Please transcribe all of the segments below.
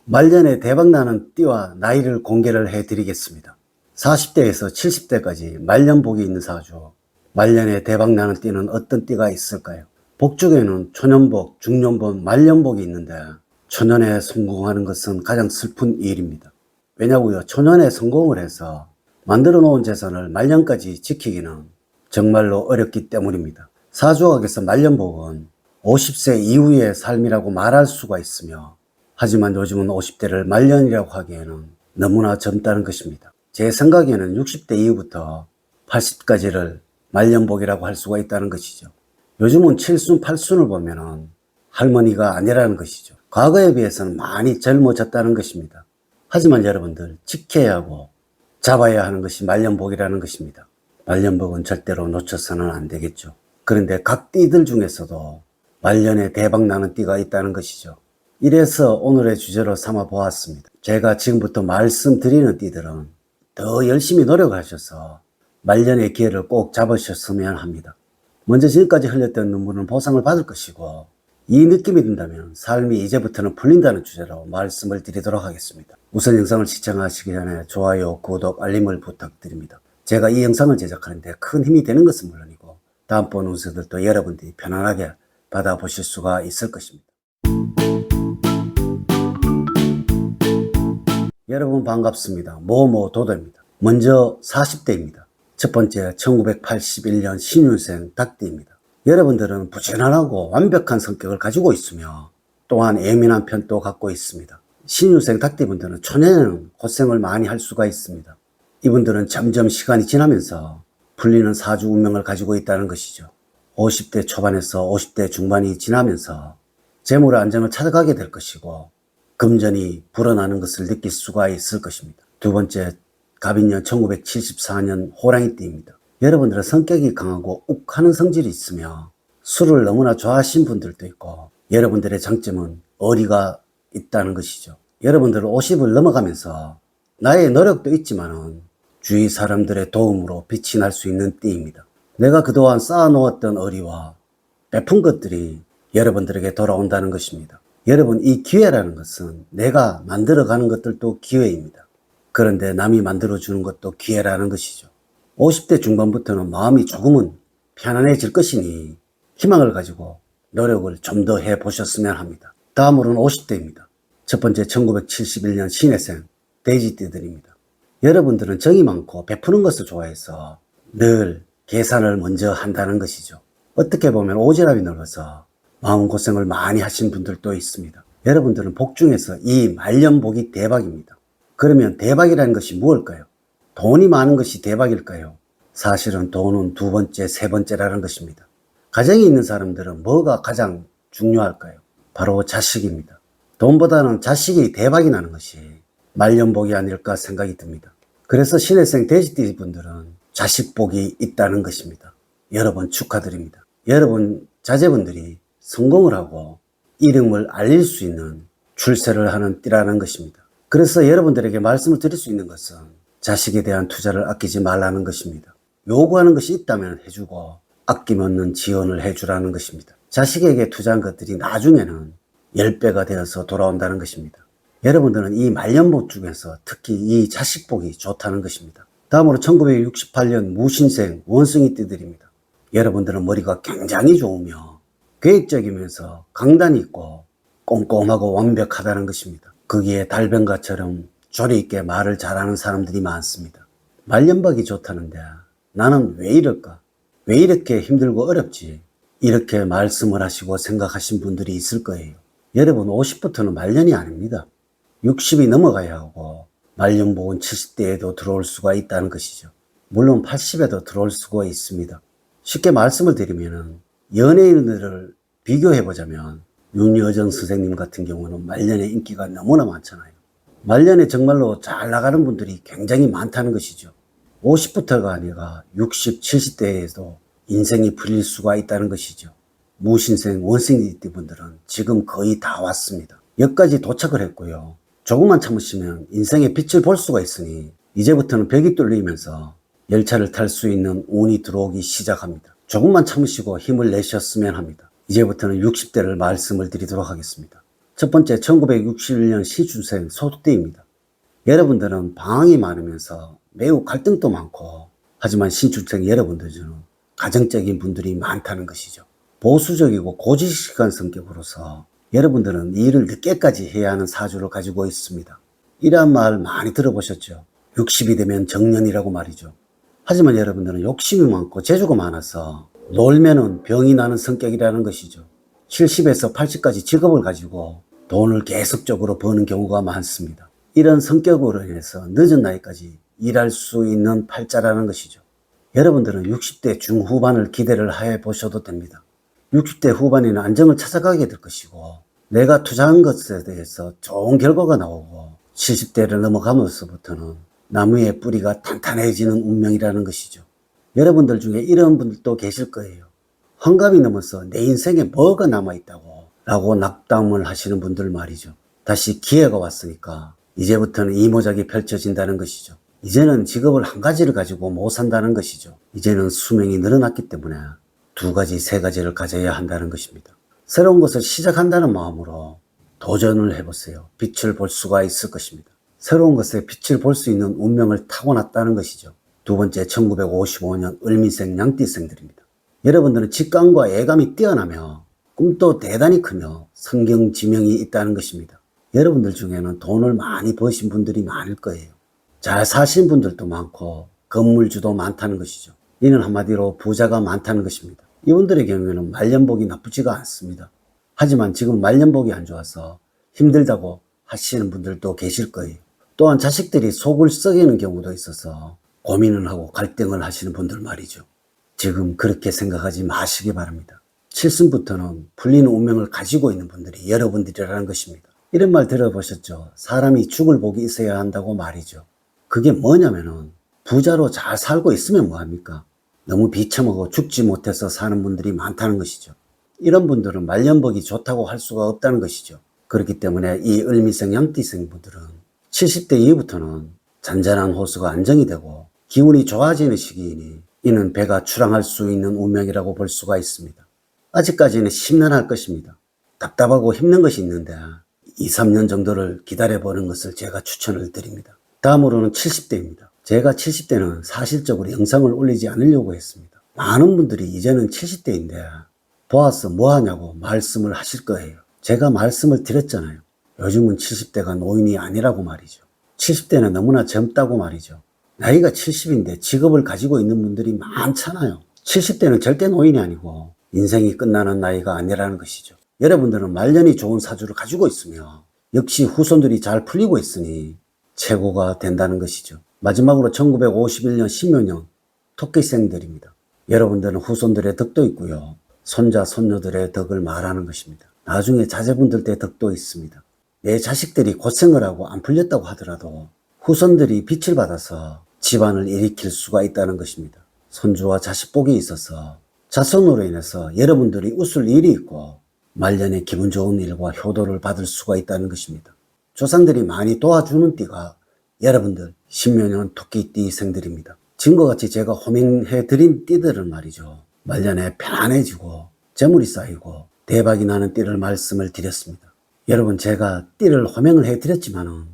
말년에 대박나는 띠와 나이를 공개를 해드리겠습니다. 40대에서 70대까지 말년복이 있는 사주, 말년에 대박나는 띠는 어떤 띠가 있을까요? 복중에는 초년복, 중년복, 말년복이 있는데 초년에 성공하는 것은 가장 슬픈 일입니다. 왜냐고요? 초년에 성공을 해서 만들어 놓은 재산을 말년까지 지키기는 정말로 어렵기 때문입니다. 사주학에서 말년복은 50세 이후의 삶이라고 말할 수가 있으며, 하지만 요즘은 50대를 말년이라고 하기에는 너무나 젊다는 것입니다. 제 생각에는 60대 이후부터 80까지를 말년복이라고 할 수가 있다는 것이죠. 요즘은 7순, 8순을 보면은 할머니가 아니라는 것이죠. 과거에 비해서는 많이 젊어졌다는 것입니다. 하지만 여러분들, 지켜야 하고 잡아야 하는 것이 말년복이라는 것입니다. 말년복은 절대로 놓쳐서는 안 되겠죠. 그런데 각 띠들 중에서도 말년에 대박나는 띠가 있다는 것이죠. 이래서 오늘의 주제로 삼아 보았습니다. 제가 지금부터 말씀드리는 띠들은 더 열심히 노력하셔서 말년의 기회를 꼭 잡으셨으면 합니다. 먼저 지금까지 흘렸던 눈물은 보상을 받을 것이고, 이 느낌이 든다면 삶이 이제부터는 풀린다는 주제로 말씀을 드리도록 하겠습니다. 우선 영상을 시청하시기 전에 좋아요, 구독, 알림을 부탁드립니다. 제가 이 영상을 제작하는데 큰 힘이 되는 것은 물론이고 다음번 운세들도 여러분들이 편안하게 받아보실 수가 있을 것입니다. 여러분 반갑습니다. 모모도도입니다. 먼저 40대입니다. 첫 번째 1981년 신윤생 닭띠입니다. 여러분들은 부지런하고 완벽한 성격을 가지고 있으며 또한 예민한 편도 갖고 있습니다. 신윤생 닭띠분들은 초년에는 고생을 많이 할 수가 있습니다. 이분들은 점점 시간이 지나면서 풀리는 사주 운명을 가지고 있다는 것이죠. 50대 초반에서 50대 중반이 지나면서 재물의 안정을 찾아가게 될 것이고 금전이 불어나는 것을 느낄 수가 있을 것입니다. 두 번째 갑인년 1974년 호랑이띠입니다. 여러분들은 성격이 강하고 욱하는 성질이 있으며 술을 너무나 좋아하시는 분들도 있고, 여러분들의 장점은 어리가 있다는 것이죠. 여러분들은 50을 넘어가면서 나의 노력도 있지만은 주위 사람들의 도움으로 빛이 날 수 있는 띠입니다. 내가 그동안 쌓아놓았던 어리와 베푼 것들이 여러분들에게 돌아온다는 것입니다. 여러분, 이 기회라는 것은 내가 만들어가는 것들도 기회입니다. 그런데 남이 만들어주는 것도 기회라는 것이죠. 50대 중반부터는 마음이 조금은 편안해질 것이니 희망을 가지고 노력을 좀 더 해보셨으면 합니다. 다음으로는 50대입니다. 첫 번째 1971년 신해생 돼지띠들입니다. 여러분들은 정이 많고 베푸는 것을 좋아해서 늘 계산을 먼저 한다는 것이죠. 어떻게 보면 오지랖이 넓어서 마음고생을 많이 하신 분들도 있습니다. 여러분들은 복 중에서 이 말년복이 대박입니다. 그러면 대박이라는 것이 무엇일까요? 돈이 많은 것이 대박일까요? 사실은 돈은 두 번째, 세 번째라는 것입니다. 가정에 있는 사람들은 뭐가 가장 중요할까요? 바로 자식입니다. 돈보다는 자식이 대박이 나는 것이 말년복이 아닐까 생각이 듭니다. 그래서 신해생 돼지띠 분들은 자식복이 있다는 것입니다. 여러분 축하드립니다. 여러분 자제분들이 성공을 하고 이름을 알릴 수 있는 출세를 하는 띠라는 것입니다. 그래서 여러분들에게 말씀을 드릴 수 있는 것은 자식에 대한 투자를 아끼지 말라는 것입니다. 요구하는 것이 있다면 해주고 아낌없는 지원을 해주라는 것입니다. 자식에게 투자한 것들이 나중에는 10배가 되어서 돌아온다는 것입니다. 여러분들은 이 말년복 중에서 특히 이 자식복이 좋다는 것입니다. 다음으로 1968년 무신생 원숭이 띠들입니다. 여러분들은 머리가 굉장히 좋으며 계획적이면서 강단이 있고 꼼꼼하고 완벽하다는 것입니다. 거기에 달변가처럼 조리 있게 말을 잘하는 사람들이 많습니다. 말년복이 좋다는데 나는 왜 이럴까? 왜 이렇게 힘들고 어렵지? 이렇게 말씀을 하시고 생각하신 분들이 있을 거예요. 여러분 50부터는 말년이 아닙니다. 60이 넘어가야 하고 말년복은 70대에도 들어올 수가 있다는 것이죠. 물론 80에도 들어올 수가 있습니다. 쉽게 말씀을 드리면 연예인들을 비교해보자면 윤여정 선생님 같은 경우는 말년에 인기가 너무나 많잖아요. 말년에 정말로 잘 나가는 분들이 굉장히 많다는 것이죠. 50부터가 아니라 60, 70대에도 인생이 풀릴 수가 있다는 것이죠. 무신생 원숭이 분들은 지금 거의 다 왔습니다. 여기까지 도착을 했고요. 조금만 참으시면 인생의 빛을 볼 수가 있으니 이제부터는 벽이 뚫리면서 열차를 탈 수 있는 운이 들어오기 시작합니다. 조금만 참으시고 힘을 내셨으면 합니다. 이제부터는 60대를 말씀을 드리도록 하겠습니다. 첫 번째 1961년 신춘생 소득대입니다. 여러분들은 방황이 많으면서 매우 갈등도 많고 하지만 신춘생 여러분들 중 가정적인 분들이 많다는 것이죠. 보수적이고 고지식한 성격으로서 여러분들은 일을 늦게까지 해야 하는 사주를 가지고 있습니다. 이러한 말 많이 들어보셨죠? 60이 되면 정년이라고 말이죠. 하지만 여러분들은 욕심이 많고 재주가 많아서 놀면은 병이 나는 성격이라는 것이죠. 70에서 80까지 직업을 가지고 돈을 계속적으로 버는 경우가 많습니다. 이런 성격으로 인해서 늦은 나이까지 일할 수 있는 팔자라는 것이죠. 여러분들은 60대 중후반을 기대를 해 보셔도 됩니다. 60대 후반에는 안정을 찾아가게 될 것이고 내가 투자한 것에 대해서 좋은 결과가 나오고 70대를 넘어가면서부터는 나무의 뿌리가 탄탄해지는 운명이라는 것이죠. 여러분들 중에 이런 분들도 계실 거예요. 환갑이 넘어서 내 인생에 뭐가 남아있다고 라고 낙담을 하시는 분들 말이죠. 다시 기회가 왔으니까 이제부터는 이모작이 펼쳐진다는 것이죠. 이제는 직업을 한 가지를 가지고 못 산다는 것이죠. 이제는 수명이 늘어났기 때문에 두 가지, 세 가지를 가져야 한다는 것입니다. 새로운 것을 시작한다는 마음으로 도전을 해보세요. 빛을 볼 수가 있을 것입니다. 새로운 것에 빛을 볼 수 있는 운명을 타고났다는 것이죠. 두 번째 1955년 을미생 양띠생들입니다. 여러분들은 직감과 예감이 뛰어나며 꿈도 대단히 크며 성경지명이 있다는 것입니다. 여러분들 중에는 돈을 많이 버신 분들이 많을 거예요. 잘 사신 분들도 많고 건물주도 많다는 것이죠. 이는 한마디로 부자가 많다는 것입니다. 이분들의 경우에는 말년복이 나쁘지가 않습니다. 하지만 지금 말년복이 안 좋아서 힘들다고 하시는 분들도 계실 거예요. 또한 자식들이 속을 썩이는 경우도 있어서 고민을 하고 갈등을 하시는 분들 말이죠. 지금 그렇게 생각하지 마시기 바랍니다. 칠순부터는 풀리는 운명을 가지고 있는 분들이 여러분들이라는 것입니다. 이런 말 들어보셨죠? 사람이 죽을 복이 있어야 한다고 말이죠. 그게 뭐냐면은 부자로 잘 살고 있으면 뭐합니까? 너무 비참하고 죽지 못해서 사는 분들이 많다는 것이죠. 이런 분들은 말년복이 좋다고 할 수가 없다는 것이죠. 그렇기 때문에 이 을미생 양띠생 분들은 70대 이후부터는 잔잔한 호수가 안정이 되고 기운이 좋아지는 시기이니 이는 배가 출항할 수 있는 운명이라고 볼 수가 있습니다. 아직까지는 심란할 것입니다. 답답하고 힘든 것이 있는데 2, 3년 정도를 기다려보는 것을 제가 추천을 드립니다. 다음으로는 70대입니다. 제가 70대는 사실적으로 영상을 올리지 않으려고 했습니다. 많은 분들이 이제는 70대인데 보아서 뭐하냐고 말씀을 하실 거예요. 제가 말씀을 드렸잖아요. 요즘은 70대가 노인이 아니라고 말이죠. 70대는 너무나 젊다고 말이죠. 나이가 70인데 직업을 가지고 있는 분들이 많잖아요. 70대는 절대 노인이 아니고 인생이 끝나는 나이가 아니라는 것이죠. 여러분들은 말년이 좋은 사주를 가지고 있으며 역시 후손들이 잘 풀리고 있으니 최고가 된다는 것이죠. 마지막으로 1951년 신묘년 토끼생들입니다. 여러분들은 후손들의 덕도 있고요. 손자, 손녀들의 덕을 말하는 것입니다. 나중에 자제분들의 덕도 있습니다. 내 자식들이 고생을 하고 안 풀렸다고 하더라도 후손들이 빛을 받아서 집안을 일으킬 수가 있다는 것입니다. 손주와 자식 복이 있어서 자손으로 인해서 여러분들이 웃을 일이 있고 말년에 기분 좋은 일과 효도를 받을 수가 있다는 것입니다. 조상들이 많이 도와주는 띠가 여러분들 신묘년 토끼띠 생들입니다. 지금과 같이 제가 호명해드린 띠들은 말이죠. 말년에 편안해지고 재물이 쌓이고 대박이 나는 띠를 말씀을 드렸습니다. 여러분 제가 띠를 호명을 해드렸지만은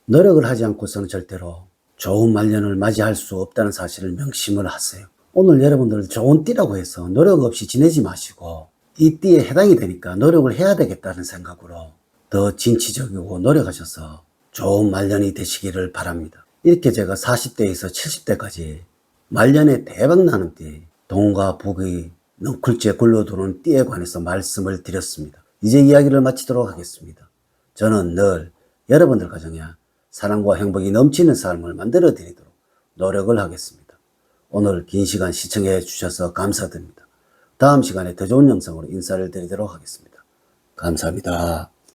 노력을 하지 않고서는 절대로 좋은 말년을 맞이할 수 없다는 사실을 명심을 하세요. 오늘 여러분들 좋은 띠라고 해서 노력 없이 지내지 마시고 이 띠에 해당이 되니까 노력을 해야 되겠다는 생각으로 더 진취적이고 노력하셔서 좋은 말년이 되시기를 바랍니다. 이렇게 제가 40대에서 70대까지 말년에 대박나는 띠, 돈과 복이 넝쿨째 굴러들어오는 띠에 관해서 말씀을 드렸습니다. 이제 이야기를 마치도록 하겠습니다. 저는 늘 여러분들 가정에 사랑과 행복이 넘치는 삶을 만들어 드리도록 노력을 하겠습니다. 오늘 긴 시간 시청해 주셔서 감사드립니다. 다음 시간에 더 좋은 영상으로 인사를 드리도록 하겠습니다. 감사합니다.